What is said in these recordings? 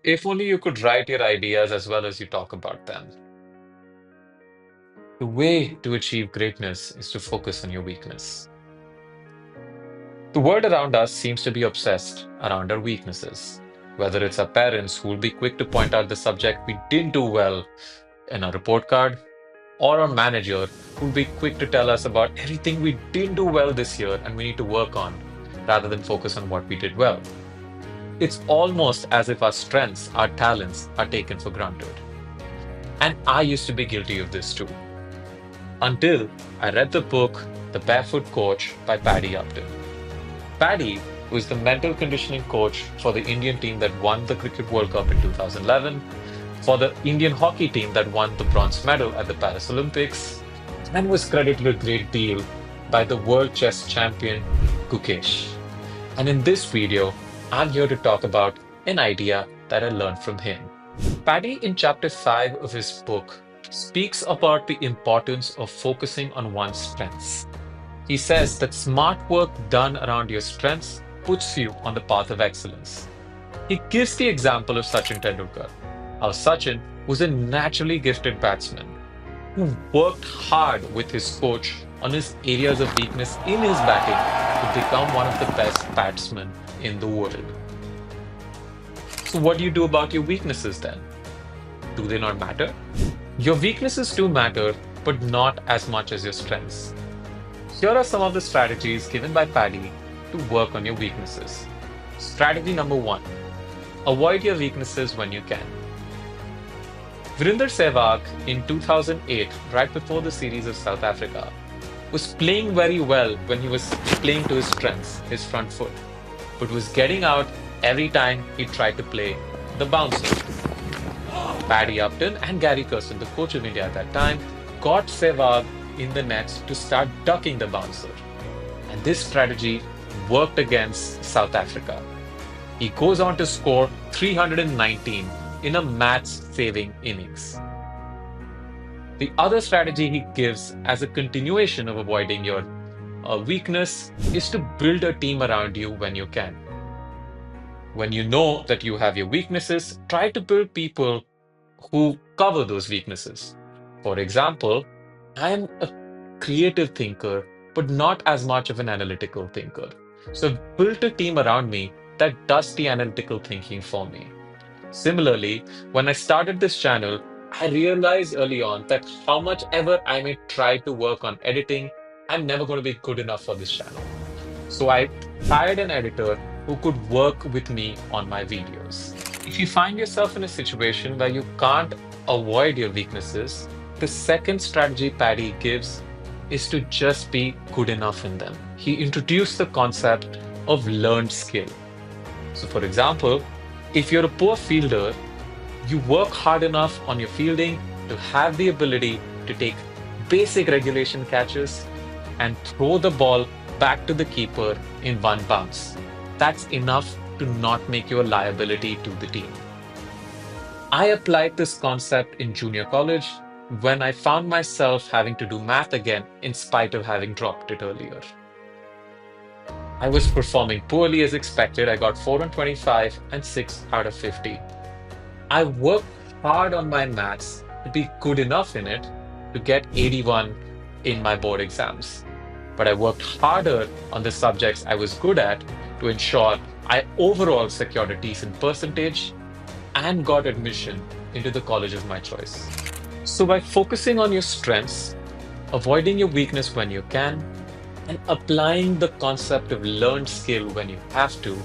If only you could write your ideas as well as you talk about them. The way to achieve greatness is to focus on your weakness. The world around us seems to be obsessed around our weaknesses. Whether it's our parents who will be quick to point out the subject we didn't do well in our report card, or our manager who will be quick to tell us about everything we didn't do well this year and we need to work on, rather than focus on what we did well. It's almost as if our strengths, our talents are taken for granted. And I used to be guilty of this too. Until I read the book The Barefoot Coach by Paddy Upton. Paddy was the mental conditioning coach for the Indian team that won the Cricket World Cup in 2011, for the Indian hockey team that won the bronze medal at the Paris Olympics, and was credited a great deal by the world chess champion Gukesh. And in this video, I'm here to talk about an idea that I learned from him. Paddy, in chapter 5 of his book, speaks about the importance of focusing on one's strengths. He says that smart work done around your strengths puts you on the path of excellence. He gives the example of Sachin Tendulkar, how Sachin was a naturally gifted batsman who worked hard with his coach on his areas of weakness in his batting to become one of the best batsmen in the world. So, what do you do about your weaknesses then? Do they not matter? Your weaknesses do matter, but not as much as your strengths. Here are some of the strategies given by Paddy to work on your weaknesses. Strategy number 1: avoid your weaknesses when you can. Virender Sehwag in 2008, right before the series of South Africa, was playing very well when he was playing to his strengths, his front foot, but was getting out every time he tried to play the bouncer. Paddy Upton and Gary Kirsten, the coach of India at that time, got Sehwag in the nets to start ducking the bouncer. And this strategy worked against South Africa. He goes on to score 319 in a match-saving innings. The other strategy he gives as a continuation of avoiding your weakness is to build a team around you when you can. When you know that you have your weaknesses, try to build people who cover those weaknesses. For example, I am a creative thinker, but not as much of an analytical thinker. So I've built a team around me that does the analytical thinking for me. Similarly, when I started this channel, I realized early on that how much ever I may try to work on editing, I'm never going to be good enough for this channel. So I hired an editor who could work with me on my videos. If you find yourself in a situation where you can't avoid your weaknesses, the second strategy Paddy gives is to just be good enough in them. He introduced the concept of learned skill. So, for example, if you're a poor fielder, you work hard enough on your fielding to have the ability to take basic regulation catches and throw the ball back to the keeper in one bounce. That's enough to not make you a liability to the team. I applied this concept in junior college when I found myself having to do math again in spite of having dropped it earlier. I was performing poorly as expected. I got 4 on 25 and 6 out of 50. I worked hard on my maths to be good enough in it to get 81 in my board exams. But I worked harder on the subjects I was good at to ensure I overall secured a decent percentage and got admission into the college of my choice. So by focusing on your strengths, avoiding your weakness when you can, and applying the concept of learned skill when you have to,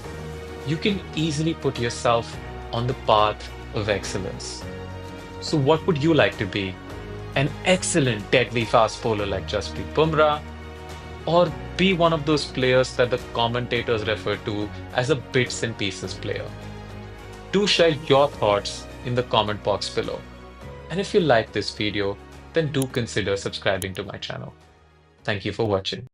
you can easily put yourself on the path of excellence. So what would you like to be? An excellent deadly fast bowler like Jasprit Bumrah, or be one of those players that the commentators refer to as a bits and pieces player? Do share your thoughts in the comment box below. And if you like this video, then do consider subscribing to my channel. Thank you for watching.